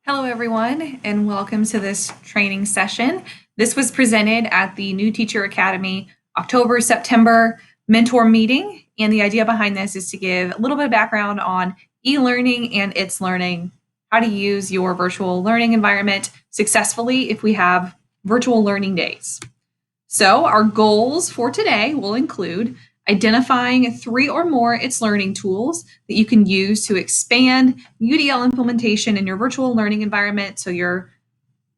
Hello everyone, and welcome to this training session. This was presented at the New Teacher Academy October-September mentor meeting, and the idea behind this is to give a little bit of background on e-learning and its learning, how to use your virtual learning environment successfully if we have virtual learning days. So our goals for today will include identifying 3 or more itslearning tools that you can use to expand UDL implementation in your virtual learning environment so your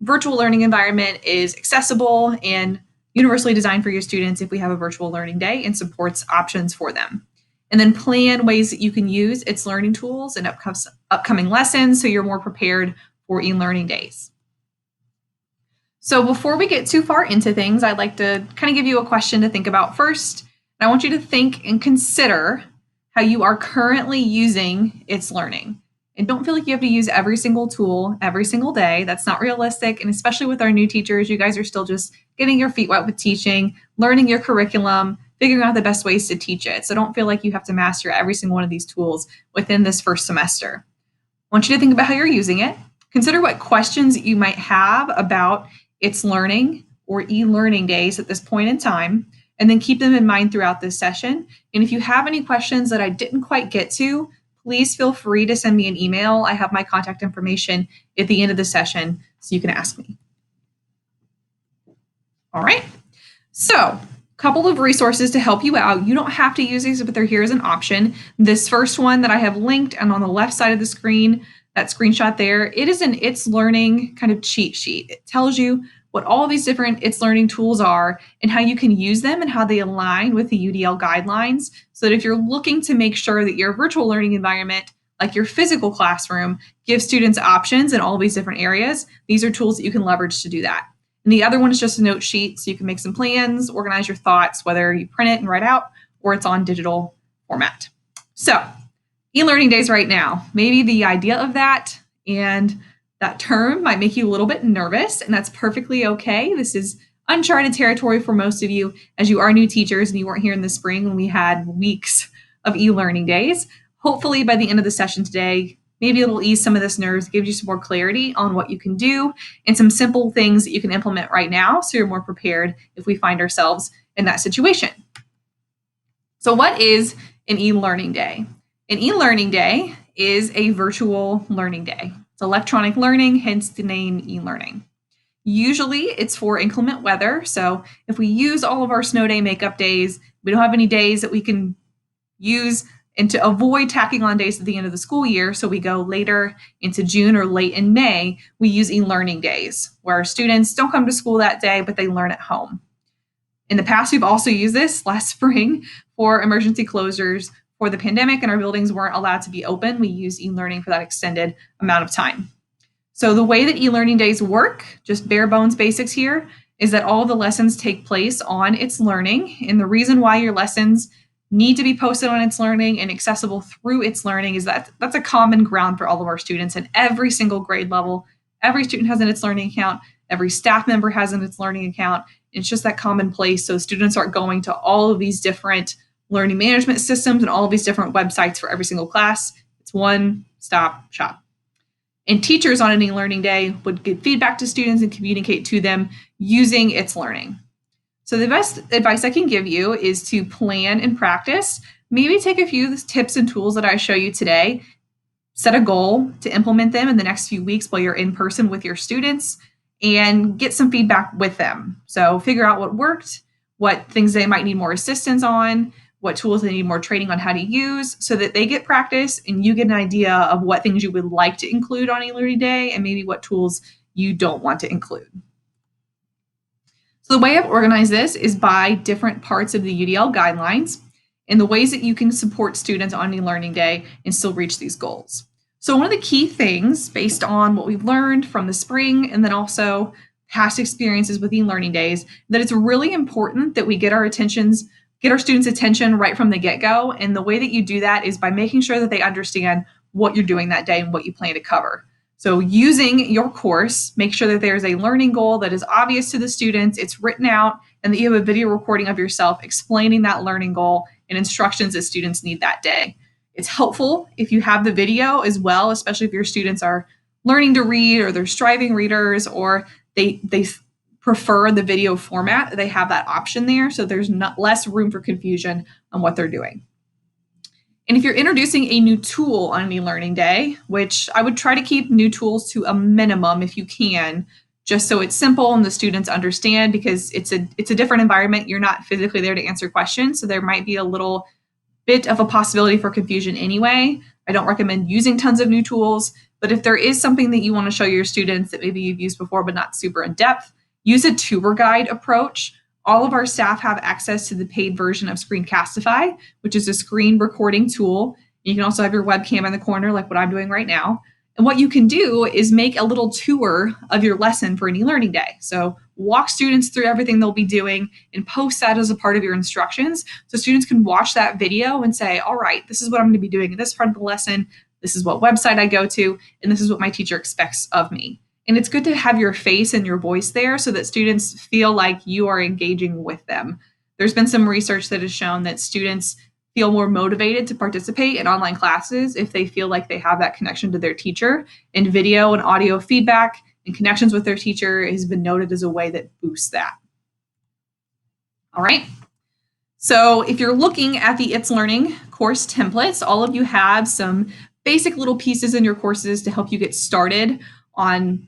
virtual learning environment is accessible and universally designed for your students if we have a virtual learning day and supports options for them. And then plan ways that you can use itslearning tools in upcoming lessons so you're more prepared for e-learning days. So before we get too far into things, I'd like to kind of give you a question to think about first. And I want you to think and consider how you are currently using itslearning. And don't feel like you have to use every single tool every single day. That's not realistic. And especially with our new teachers, you guys are still just getting your feet wet with teaching, learning your curriculum, figuring out the best ways to teach it. So don't feel like you have to master every single one of these tools within this first semester. I want you to think about how you're using it. Consider what questions you might have about itslearning or e-learning days at this point in time, and then keep them in mind throughout this session. And if you have any questions that I didn't quite get to, please feel free to send me an email. I have my contact information at the end of the session, so you can ask me. All right, so a couple of resources to help you out. You don't have to use these, but they're here as an option. This first one that I have linked and on the left side of the screen, that screenshot there, it is an itslearning kind of cheat sheet. It tells you what all of these different itslearning tools are and how you can use them and how they align with the UDL guidelines, so that if you're looking to make sure that your virtual learning environment, like your physical classroom, gives students options in all of these different areas, these are tools that you can leverage to do that. And the other one is just a note sheet, so you can make some plans, organize your thoughts, whether you print it and write out or it's on digital format. So e-learning days right now, maybe the idea of that and that term might make you a little bit nervous, and that's perfectly okay. This is uncharted territory for most of you, as you are new teachers and you weren't here in the spring when we had weeks of e-learning days. Hopefully by the end of the session today, maybe it'll ease some of this nerves, give you some more clarity on what you can do and some simple things that you can implement right now so you're more prepared if we find ourselves in that situation. So what is an e-learning day? An e-learning day is a virtual learning day. It's electronic learning, hence the name e-learning. Usually it's for inclement weather. So if we use all of our snow day makeup days, we don't have any days that we can use, and to avoid tacking on days at the end of the school year, so we go later into June or late in May, we use e-learning days where our students don't come to school that day, but they learn at home. In the past, we've also used this last spring for emergency closures for the pandemic and our buildings weren't allowed to be open. We used e-learning for that extended amount of time. So the way that e-learning days work, just bare bones basics here, is that all of the lessons take place on itslearning. And the reason why your lessons need to be posted on itslearning and accessible through itslearning is that that's a common ground for all of our students at every single grade level. Every student has an itslearning account. Every staff member has an itslearning account. It's just that common place. So students aren't going to all of these different learning management systems and all of these different websites for every single class. It's one-stop shop. And teachers on an e-learning day would give feedback to students and communicate to them using itslearning. So the best advice I can give you is to plan and practice. Maybe take a few tips and tools that I show you today, set a goal to implement them in the next few weeks while you're in person with your students, and get some feedback with them. So figure out what worked, what things they might need more assistance on, what tools they need more training on how to use, so that they get practice and you get an idea of what things you would like to include on e-learning day and maybe what tools you don't want to include. So the way I've organized this is by different parts of the UDL guidelines and the ways that you can support students on e-learning day and still reach these goals. So one of the key things based on what we've learned from the spring and then also past experiences with e-learning days, that it's really important that we get our students' attention right from the get-go. And the way that you do that is by making sure that they understand what you're doing that day and what you plan to cover. So using your course, make sure that there's a learning goal that is obvious to the students, it's written out, and that you have a video recording of yourself explaining that learning goal and instructions that students need that day. It's helpful if you have the video as well, especially if your students are learning to read or they're striving readers or they prefer the video format, they have that option there. So there's less room for confusion on what they're doing. And if you're introducing a new tool on an e-learning day, which I would try to keep new tools to a minimum if you can, just so it's simple and the students understand, because it's a different environment. You're not physically there to answer questions, so there might be a little bit of a possibility for confusion anyway. I don't recommend using tons of new tools, but if there is something that you want to show your students that maybe you've used before but not super in depth, use a tour guide approach. All of our staff have access to the paid version of Screencastify, which is a screen recording tool. You can also have your webcam in the corner like what I'm doing right now. And what you can do is make a little tour of your lesson for an e-learning day. So walk students through everything they'll be doing and post that as a part of your instructions. So students can watch that video and say, all right, this is what I'm going to be doing in this part of the lesson. This is what website I go to, and this is what my teacher expects of me. And it's good to have your face and your voice there so that students feel like you are engaging with them. There's been some research that has shown that students feel more motivated to participate in online classes if they feel like they have that connection to their teacher. And video and audio feedback and connections with their teacher has been noted as a way that boosts that. All right. So if you're looking at the It's Learning course templates, all of you have some basic little pieces in your courses to help you get started on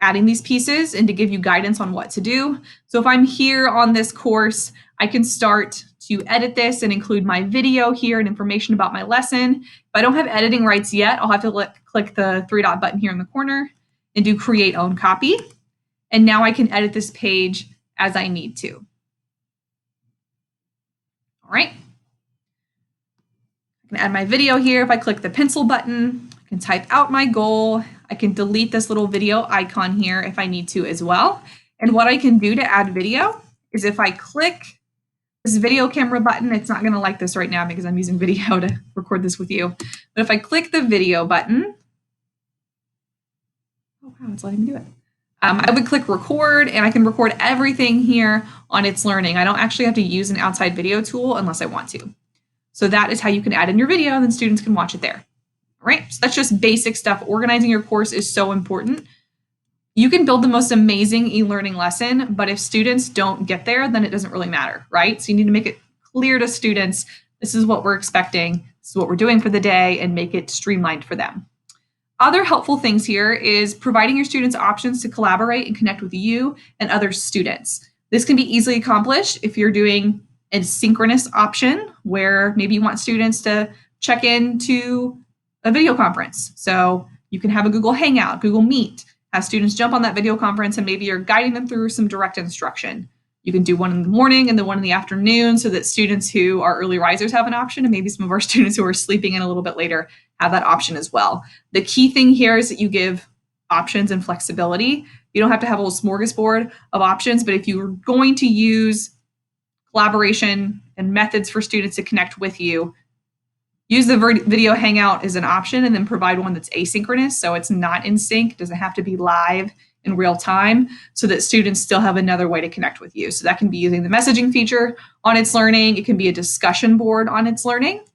adding these pieces and to give you guidance on what to do. So if I'm here on this course, I can start to edit this and include my video here and information about my lesson. If I don't have editing rights yet, I'll have to click the 3-dot button here in the corner and do create own copy. And now I can edit this page as I need to. All right. I can add my video here. If I click the pencil button, I can type out my goal. I can delete this little video icon here if I need to as well. And what I can do to add video is if I click this video camera button, it's not going to like this right now because I'm using video to record this with you. But if I click the video button, oh wow, it's letting me do it. I would click record and I can record everything here on It's Learning. I don't actually have to use an outside video tool unless I want to. So that is how you can add in your video and then students can watch it there. All right, so that's just basic stuff. Organizing your course is so important. You can build the most amazing e-learning lesson, but if students don't get there, then it doesn't really matter, right? So you need to make it clear to students, this is what we're expecting, this is what we're doing for the day, and make it streamlined for them. Other helpful things here is providing your students options to collaborate and connect with you and other students. This can be easily accomplished if you're doing a synchronous option where maybe you want students to check into a video conference. So you can have a Google Hangout, Google Meet, have students jump on that video conference and maybe you're guiding them through some direct instruction. You can do one in the morning and then one in the afternoon so that students who are early risers have an option, and maybe some of our students who are sleeping in a little bit later have that option as well. The key thing here is that you give options and flexibility. You don't have to have a little smorgasbord of options, but if you're going to use collaboration and methods for students to connect with you, use the video hangout as an option and then provide one that's asynchronous. So it's not in sync, doesn't have to be live in real time, so that students still have another way to connect with you. So that can be using the messaging feature on It's Learning. It can be a discussion board on It's Learning,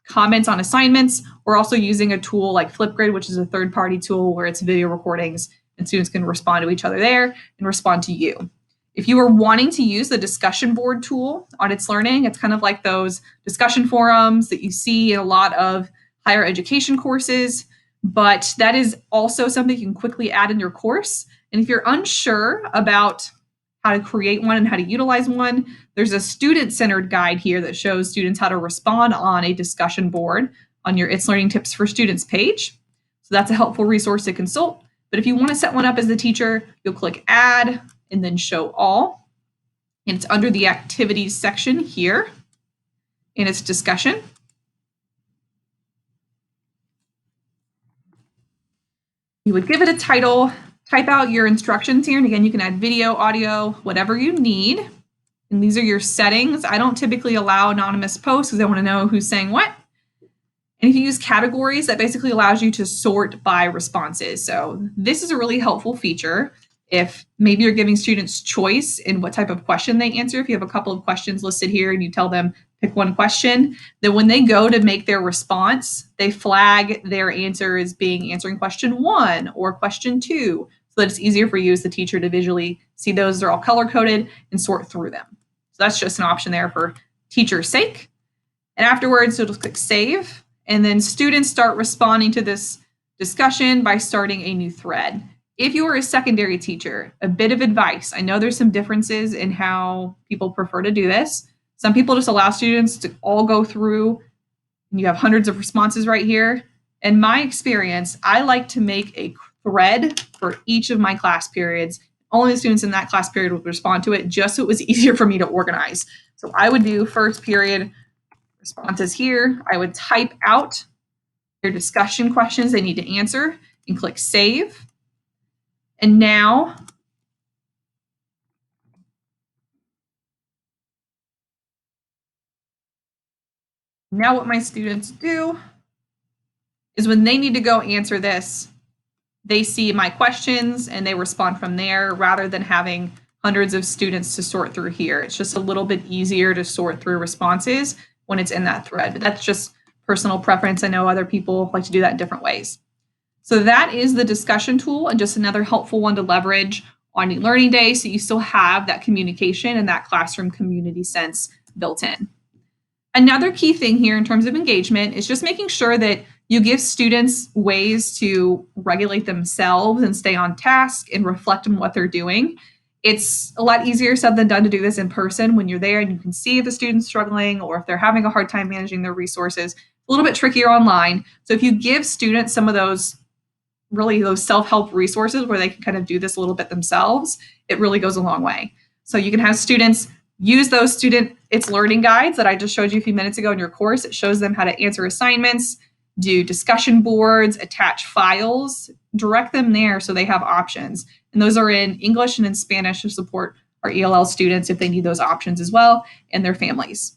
comments on assignments, or also using a tool like Flipgrid, which is a third-party tool where it's video recordings and students can respond to each other there and respond to you. If you are wanting to use the discussion board tool on It's Learning, it's kind of like those discussion forums that you see in a lot of higher education courses, but that is also something you can quickly add in your course. And if you're unsure about how to create one and how to utilize one, there's a student-centered guide here that shows students how to respond on a discussion board on your It's Learning Tips for Students page. So that's a helpful resource to consult. But if you want to set one up as the teacher, you'll click Add and then Show All. And it's under the Activities section here, and it's Discussion. You would give it a title, type out your instructions here, and again, you can add video, audio, whatever you need. And these are your settings. I don't typically allow anonymous posts because I want to know who's saying what. And if you use categories, that basically allows you to sort by responses. So this is a really helpful feature. If maybe you're giving students choice in what type of question they answer, if you have a couple of questions listed here and you tell them pick one question, then when they go to make their response, they flag their answer as being answering question 1 or question 2, so that it's easier for you as the teacher to visually see those. They're all color-coded and sort through them. So that's just an option there for teacher's sake. And afterwards, you'll just click save, and then students start responding to this discussion by starting a new thread. If you are a secondary teacher, a bit of advice. I know there's some differences in how people prefer to do this. Some people just allow students to all go through, and you have hundreds of responses right here. In my experience, I like to make a thread for each of my class periods. Only the students in that class period would respond to it, just so it was easier for me to organize. So I would do first period responses here. I would type out their discussion questions they need to answer and click save. And now what my students do is when they need to go answer this, they see my questions and they respond from there rather than having hundreds of students to sort through here. It's just a little bit easier to sort through responses when it's in that thread, but that's just personal preference. I know other people like to do that in different ways. So that is the discussion tool, and just another helpful one to leverage on e-learning day, so you still have that communication and that classroom community sense built in. Another key thing here in terms of engagement is just making sure that you give students ways to regulate themselves and stay on task and reflect on what they're doing. It's a lot easier said than done to do this in person when you're there and you can see if the student's struggling or if they're having a hard time managing their resources. A little bit trickier online. So if you give students some of those self-help resources where they can kind of do this a little bit themselves, it really goes a long way. So you can have students use those student itslearning guides that I just showed you a few minutes ago in your course. It shows them how to answer assignments, do discussion boards, attach files, direct them there so they have options. And those are in English and in Spanish to support our ELL students if they need those options as well, and their families.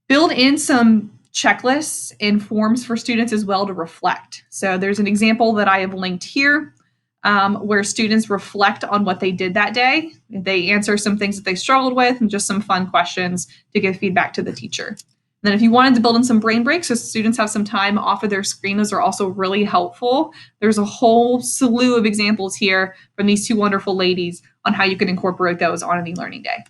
Build in some checklists and forms for students as well to reflect. So there's an example that I have linked here where students reflect on what they did that day. They answer some things that they struggled with and just some fun questions to give feedback to the teacher. And then if you wanted to build in some brain breaks so students have some time off of their screen, those are also really helpful. There's a whole slew of examples here from these two wonderful ladies on how you can incorporate those on an e-learning day.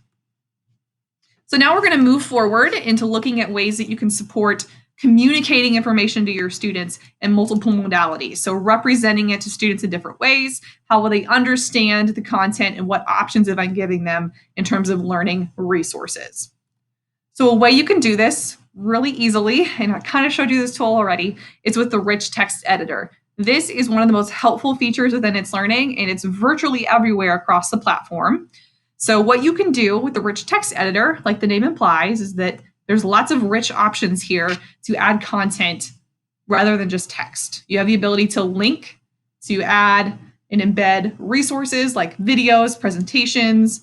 So now we're going to move forward into looking at ways that you can support communicating information to your students in multiple modalities. So representing it to students in different ways. How will they understand the content and what options am I giving them in terms of learning resources? So a way you can do this really easily, and I kind of showed you this tool already, is with the rich text editor. This is one of the most helpful features within itslearning, and it's virtually everywhere across the platform. So what you can do with the rich text editor, like the name implies, is that there's lots of rich options here to add content rather than just text. You have the ability to link, to add and embed resources like videos, presentations,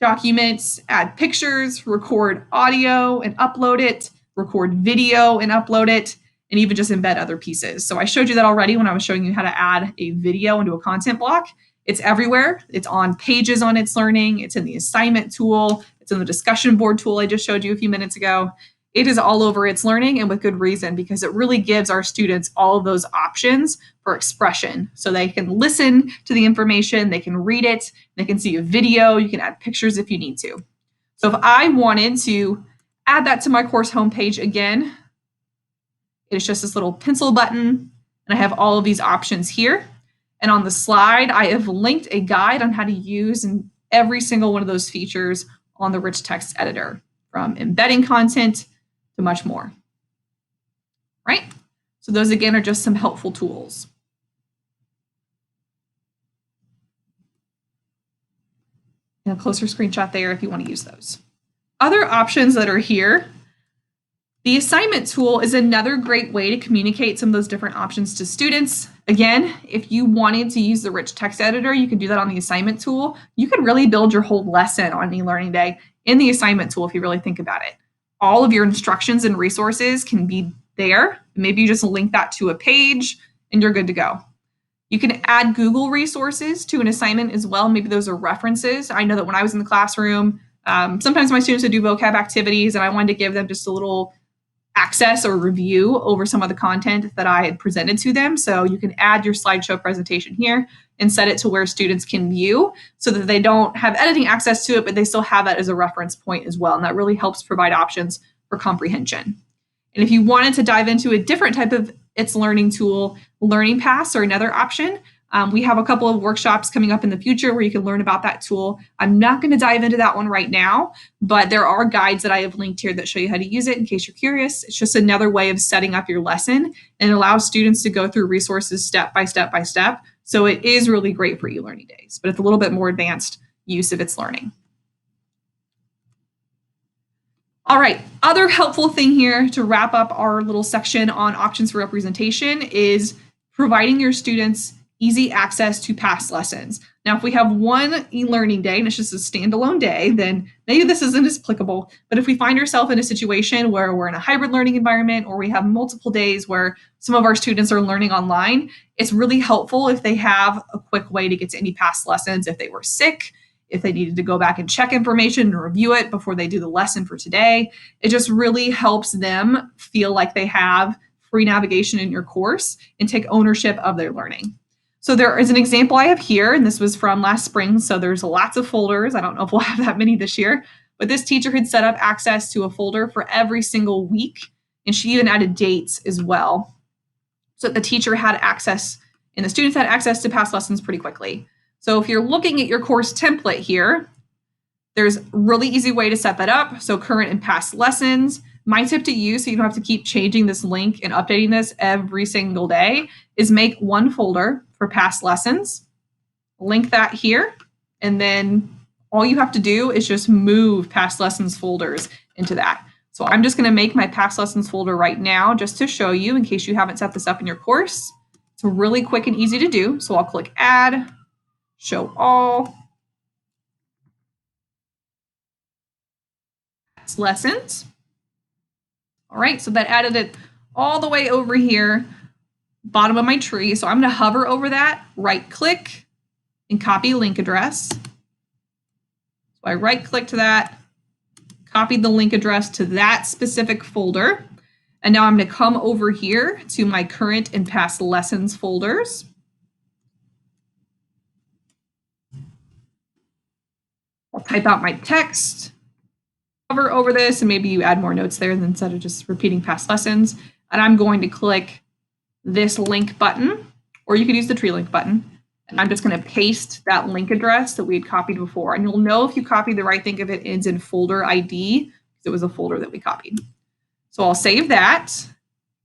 documents, add pictures, record audio and upload it, record video and upload it, and even just embed other pieces. So I showed you that already when I was showing you how to add a video into a content block. It's everywhere. It's on pages on itslearning. It's in the assignment tool. It's in the discussion board tool I just showed you a few minutes ago. It is all over itslearning, and with good reason, because it really gives our students all of those options for expression. So they can listen to the information, they can read it, they can see a video, you can add pictures if you need to. So if I wanted to add that to my course homepage again, it's just this little pencil button, and I have all of these options here. And on the slide, I have linked a guide on how to use every single one of those features on the rich text editor, from embedding content to much more. Right? So those, again, are just some helpful tools. And a closer screenshot there if you want to use those. Other options that are here, the assignment tool is another great way to communicate some of those different options to students. Again, if you wanted to use the rich text editor, you can do that on the assignment tool. You can really build your whole lesson on e-learning day in the assignment tool if you really think about it. All of your instructions and resources can be there. Maybe you just link that to a page and you're good to go. You can add Google resources to an assignment as well. Maybe those are references. I know that when I was in the classroom, sometimes my students would do vocab activities and I wanted to give them just a little access or review over some of the content that I had presented to them. So you can add your slideshow presentation here and set it to where students can view so that they don't have editing access to it, but they still have that as a reference point as well. And that really helps provide options for comprehension. And if you wanted to dive into a different type of itslearning tool, Learning Paths are another option. We have a couple of workshops coming up in the future where you can learn about that tool. I'm not going to dive into that one right now, but there are guides that I have linked here that show you how to use it in case you're curious. It's just another way of setting up your lesson and allows students to go through resources step by step by step. So it is really great for e-learning days, but it's a little bit more advanced use of itslearning. All right, other helpful thing here to wrap up our little section on options for representation is providing your students easy access to past lessons. Now, if we have one e-learning day and it's just a standalone day, then maybe this isn't as applicable. But if we find ourselves in a situation where we're in a hybrid learning environment or we have multiple days where some of our students are learning online, it's really helpful if they have a quick way to get to any past lessons. If they were sick, if they needed to go back and check information and review it before they do the lesson for today, it just really helps them feel like they have free navigation in your course and take ownership of their learning. So there is an example I have here, and this was from last spring. So there's lots of folders. I don't know if we'll have that many this year, but this teacher had set up access to a folder for every single week. And she even added dates as well. So that the teacher had access and the students had access to past lessons pretty quickly. So if you're looking at your course template here, there's a really easy way to set that up. So current and past lessons. My tip to you, so you don't have to keep changing this link and updating this every single day, is make one folder for past lessons, link that here, and then all you have to do is just move past lessons folders into that. So I'm just going to make my past lessons folder right now just to show you in case you haven't set this up in your course. It's really quick and easy to do. So I'll click Add, Show All, Lessons. All right, so that added it all the way over here, bottom of my tree. So I'm going to hover over that, right click, and copy link address. So I right click to that, copied the link address to that specific folder. And now I'm going to come over here to my current and past lessons folders. I'll type out my text, hover over this, and maybe you add more notes there instead of just repeating past lessons. And I'm going to click this link button, or you could use the tree link button. And I'm just going to paste that link address that we had copied before. And you'll know if you copied the right thing if it ends in folder ID, because it was a folder that we copied. So I'll save that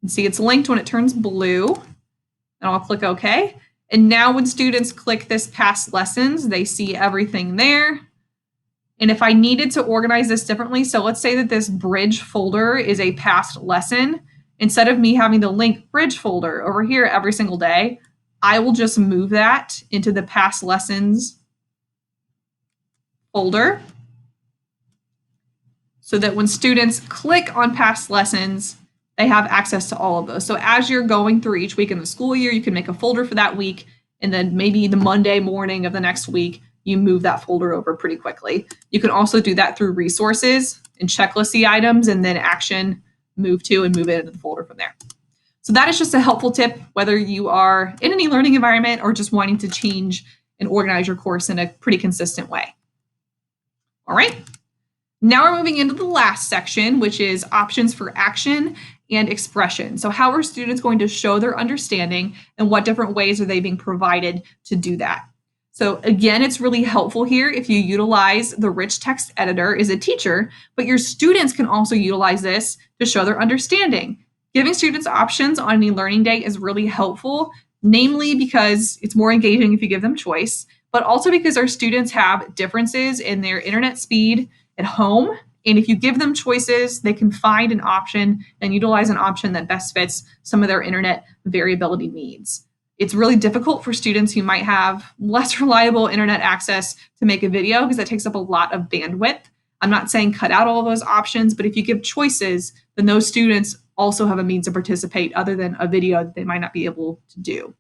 and see it's linked when it turns blue. And I'll click OK. And now when students click this past lessons, they see everything there. And if I needed to organize this differently, so let's say that this bridge folder is a past lesson, instead of me having the link bridge folder over here every single day, I will just move that into the past lessons folder so that when students click on past lessons, they have access to all of those. So as you're going through each week in the school year, you can make a folder for that week, and then maybe the Monday morning of the next week, you move that folder over pretty quickly. You can also do that through resources and checklisty items, and then action, move to, and move it into the folder from there. So that is just a helpful tip, whether you are in an e-learning environment or just wanting to change and organize your course in a pretty consistent way. All right, now we're moving into the last section, which is options for action and expression. So how are students going to show their understanding, and what different ways are they being provided to do that? So again, it's really helpful here if you utilize the rich text editor as a teacher, but your students can also utilize this to show their understanding. Giving students options on an e-learning day is really helpful, namely because it's more engaging if you give them choice, but also because our students have differences in their internet speed at home. And if you give them choices, they can find an option and utilize an option that best fits some of their internet variability needs. It's really difficult for students who might have less reliable internet access to make a video because that takes up a lot of bandwidth. I'm not saying cut out all of those options, but if you give choices, then those students also have a means to participate other than a video that they might not be able to do.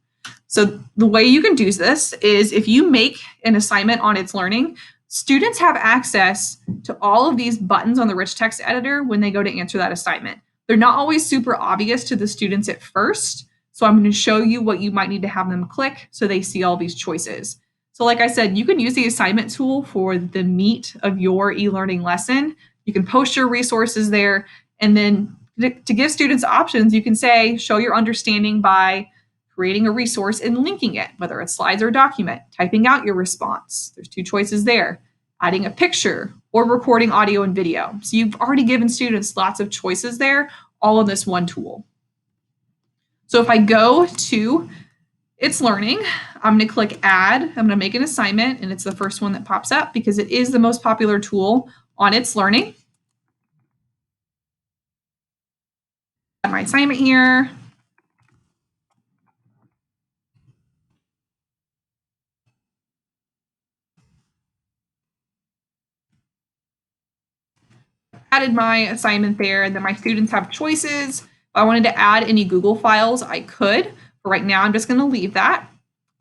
So the way you can do this is if you make an assignment on itslearning, students have access to all of these buttons on the rich text editor when they go to answer that assignment. They're not always super obvious to the students at first. So I'm going to show you what you might need to have them click so they see all these choices. So like I said, you can use the assignment tool for the meat of your e-learning lesson. You can post your resources there. And then to give students options, you can say, show your understanding by creating a resource and linking it, whether it's slides or a document, typing out your response. There's 2 choices there, adding a picture or recording audio and video. So you've already given students lots of choices there, all in this one tool. So if I go to itslearning, I'm going to click add. I'm going to make an assignment, and it's the first one that pops up because it is the most popular tool on itslearning. Add my assignment here. Added my assignment there, and then my students have choices. If I wanted to add any Google files, I could. But right now, I'm just going to leave that.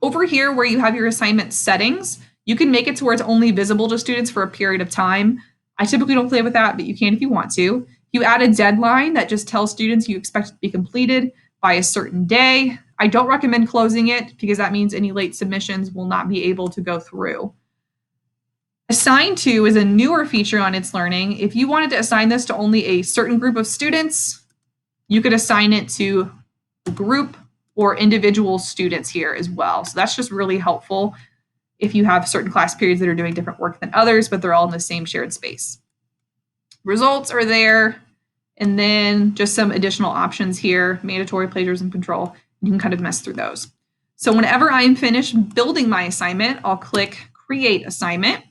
Over here where you have your assignment settings, you can make it to where it's only visible to students for a period of time. I typically don't play with that, but you can if you want to. You add a deadline that just tells students you expect it to be completed by a certain day. I don't recommend closing it because that means any late submissions will not be able to go through. Assign to is a newer feature on itslearning. If you wanted to assign this to only a certain group of students, you could assign it to a group or individual students here as well. So that's just really helpful if you have certain class periods that are doing different work than others, but they're all in the same shared space. Results are there, and then just some additional options here, mandatory plagiarism control. You can kind of mess through those. So whenever I'm finished building my assignment, I'll click Create Assignment.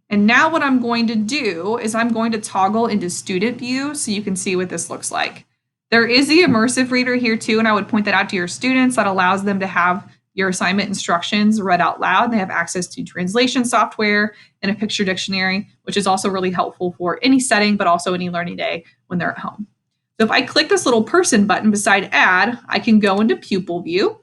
And now what I'm going to do is I'm going to toggle into student view so you can see what this looks like. There is the immersive reader here too, and I would point that out to your students. That allows them to have your assignment instructions read out loud. They have access to translation software and a picture dictionary, which is also really helpful for any setting, but also any learning day when they're at home. So if I click this little person button beside add, I can go into pupil view.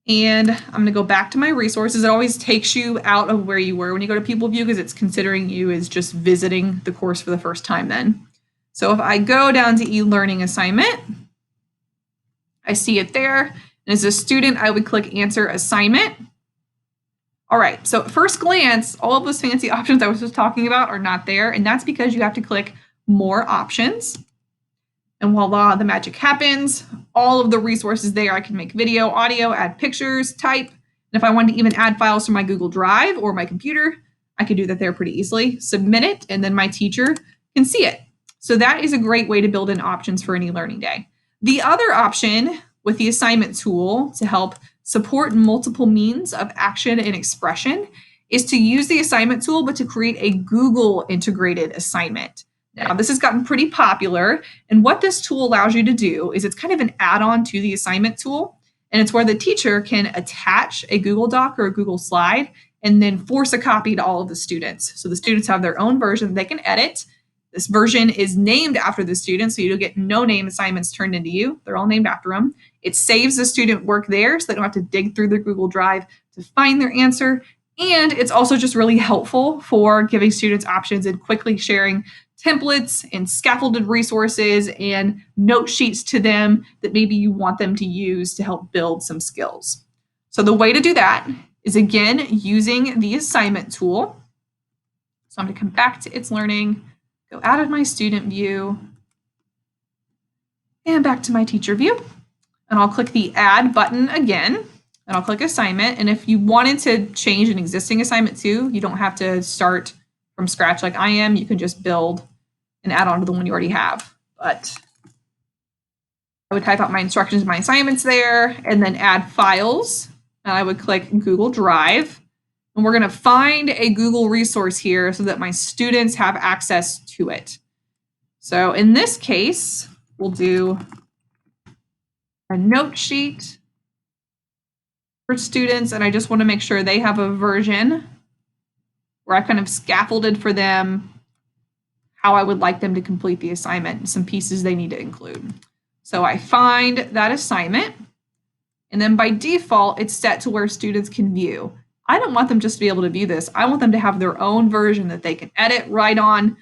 And I'm going to go back to my resources. It always takes you out of where you were when you go to pupil view because it's considering you as just visiting the course for the first time then. So if I go down to e-learning assignment, I see it there. And as a student, I would click answer assignment. All right, so at first glance, all of those fancy options I was just talking about are not there. And that's because you have to click more options. And voila, the magic happens. All of the resources there, I can make video, audio, add pictures, type. And if I wanted to even add files from my Google Drive or my computer, I could do that there pretty easily. Submit it, and then my teacher can see it. So that is a great way to build in options for any learning day. The other option with the assignment tool to help support multiple means of action and expression is to use the assignment tool, but to create a Google integrated assignment. Now, this has gotten pretty popular, and what this tool allows you to do is it's kind of an add-on to the assignment tool, and it's where the teacher can attach a Google Doc or a Google slide and then force a copy to all of the students. So the students have their own version they can edit. This version is named after the student, so you'll get no name assignments turned into you. They're all named after them. It saves the student work there so they don't have to dig through their Google Drive to find their answer. And it's also just really helpful for giving students options and quickly sharing templates and scaffolded resources and note sheets to them that maybe you want them to use to help build some skills. So the way to do that is, again, using the assignment tool. So I'm going to come back to itslearning, go out of my student view, and back to my teacher view. And I'll click the add button again, and I'll click assignment. And if you wanted to change an existing assignment too, you don't have to start from scratch like I am. You can just build and add on to the one you already have. But I would type out my instructions, my assignments there, and then add files. And I would click Google Drive. And we're going to find a Google resource here so that my students have access to it. So in this case, we'll do a note sheet for students. And I just want to make sure they have a version where I've kind of scaffolded for them how I would like them to complete the assignment and some pieces they need to include. So I find that assignment, and then by default, it's set to where students can view. I don't want them just to be able to view this. I want them to have their own version that they can edit, write on,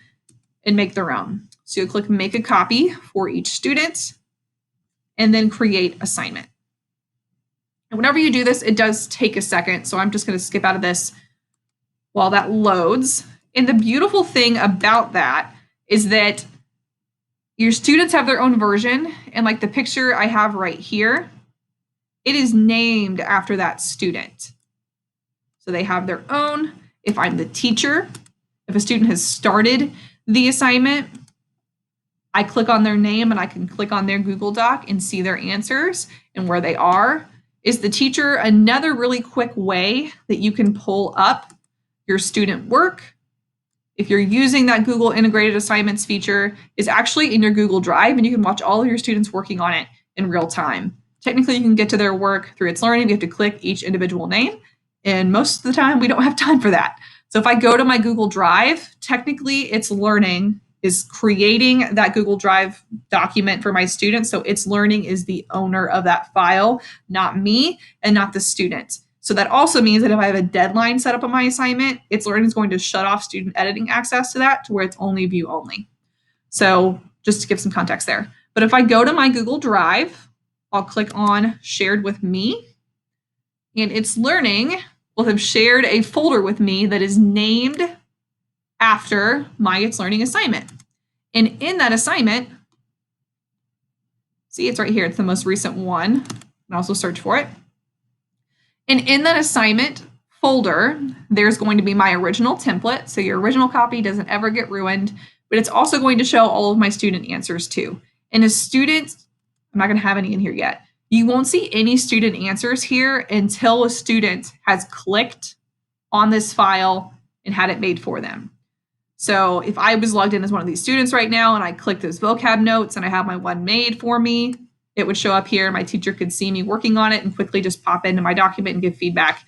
and make their own. So you click Make a Copy for each student, and then Create Assignment. And whenever you do this, it does take a second, so I'm just going to skip out of this while that loads. And the beautiful thing about that is that your students have their own version, and like the picture I have right here, it is named after that student. So they have their own. If I'm the teacher, if a student has started the assignment, I click on their name and I can click on their Google Doc and see their answers and where they are. Is the teacher another really quick way that you can pull up your student work? If you're using that Google Integrated Assignments feature, is actually in your Google Drive, and you can watch all of your students working on it in real time. Technically, you can get to their work through itslearning. You have to click each individual name, and most of the time, we don't have time for that. So if I go to my Google Drive, technically, itslearning is creating that Google Drive document for my students. So itslearning is the owner of that file, not me and not the student. So that also means that if I have a deadline set up on my assignment, itslearning is going to shut off student editing access to that to where it's only view only. So just to give some context there. But if I go to my Google Drive, I'll click on Shared with Me, and itslearning will have shared a folder with me that is named after my itslearning assignment. And in that assignment, see, it's right here. It's the most recent one. And also search for it. And in that assignment folder, there's going to be my original template. So your original copy doesn't ever get ruined, but it's also going to show all of my student answers too. And as students, I'm not going to have any in here yet. You won't see any student answers here until a student has clicked on this file and had it made for them. So if I was logged in as one of these students right now and I click those vocab notes and I have my one made for me, it would show up here. My teacher could see me working on it and quickly just pop into my document and give feedback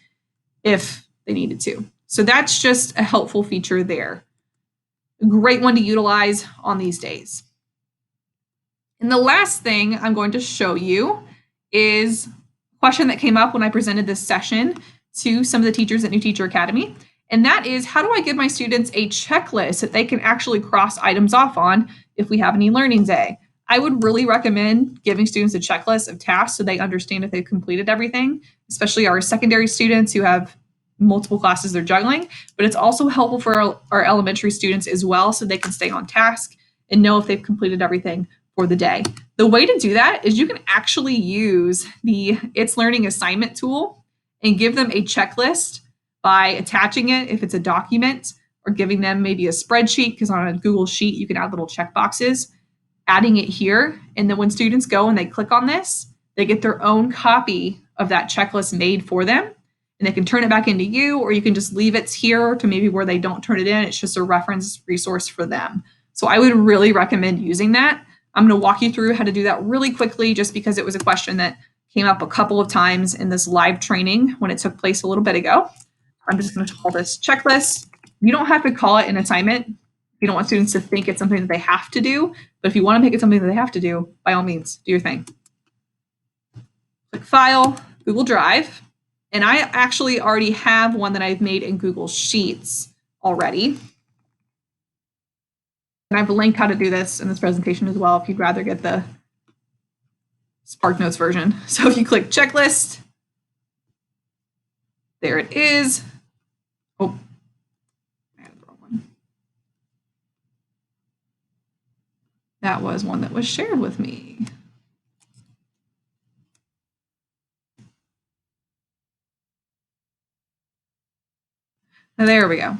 if they needed to. So that's just a helpful feature there. A great one to utilize on these days. And the last thing I'm going to show you is a question that came up when I presented this session to some of the teachers at New Teacher Academy. And that is, how do I give my students a checklist that they can actually cross items off on if we have an e-learning day? I would really recommend giving students a checklist of tasks so they understand if they've completed everything, especially our secondary students who have multiple classes they're juggling. But it's also helpful for our elementary students as well, so they can stay on task and know if they've completed everything for the day. The way to do that is you can actually use the itslearning assignment tool and give them a checklist by attaching it if it's a document, or giving them maybe a spreadsheet, because on a Google Sheet you can add little checkboxes, adding it here. And then when students go and they click on this, they get their own copy of that checklist made for them, and they can turn it back into you, or you can just leave it here to maybe where they don't turn it in. It's just a reference resource for them. So I would really recommend using that. I'm going to walk you through how to do that really quickly, just because it was a question that came up a couple of times in this live training when it took place a little bit ago. I'm just going to call this checklist. You don't have to call it an assignment. You don't want students to think it's something that they have to do, but if you want to make it something that they have to do, by all means, do your thing. Click File, Google Drive, and I actually already have one that I've made in Google Sheets already. And I've linked how to do this in this presentation as well if you'd rather get the SparkNotes version. So if you click Checklist, there it is. Oh, I had the wrong one. That was one that was shared with me. Now, there we go.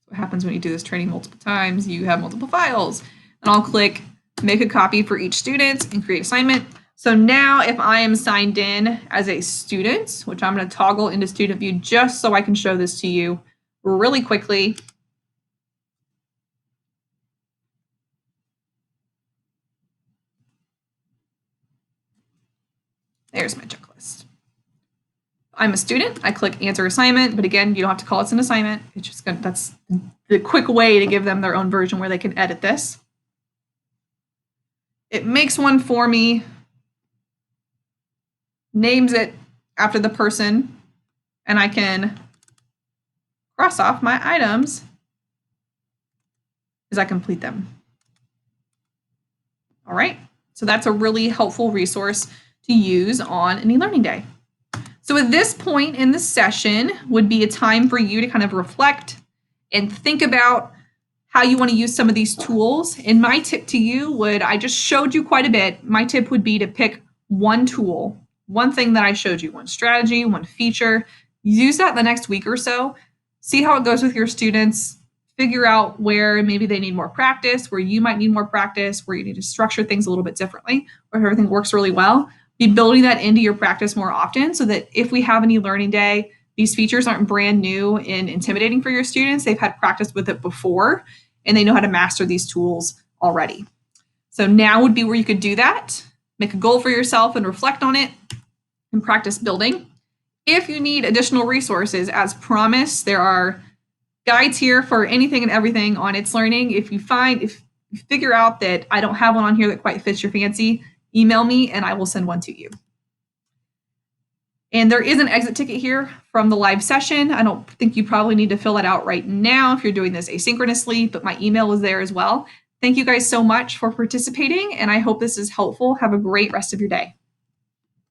What happens when you do this training multiple times? You have multiple files. And I'll click Make a Copy for each student and Create Assignment. So now if I am signed in as a student, which I'm going to toggle into student view just so I can show this to you really quickly. There's my checklist. I'm a student. I click Answer Assignment, but again, you don't have to call it an assignment. It's just gonna, that's the quick way to give them their own version where they can edit this. it makes one for me, names it after the person, and I can cross off my items as I complete them. All right, so that's a really helpful resource to use on an e-learning day. So at this point in the session would be a time for you to kind of reflect and think about how you want to use some of these tools. And my tip to you would, I just showed you quite a bit. My tip would be to pick one tool, one thing that I showed you, one strategy, one feature. Use that the next week or so. See how it goes with your students. Figure out where maybe they need more practice, where you might need more practice, where you need to structure things a little bit differently, or if everything works really well. Be building that into your practice more often so that if we have an e-learning day, these features aren't brand new and intimidating for your students. They've had practice with it before and they know how to master these tools already. So now would be where you could do that. Make a goal for yourself and reflect on it and practice building. If you need additional resources, as promised, there are guides here for anything and everything on itslearning. If you figure out that I don't have one on here that quite fits your fancy, email me and I will send one to you. And there is an exit ticket here from the live session. I don't think you probably need to fill that out right now if you're doing this asynchronously, but my email is there as well. Thank you guys so much for participating, and I hope this is helpful. Have a great rest of your day.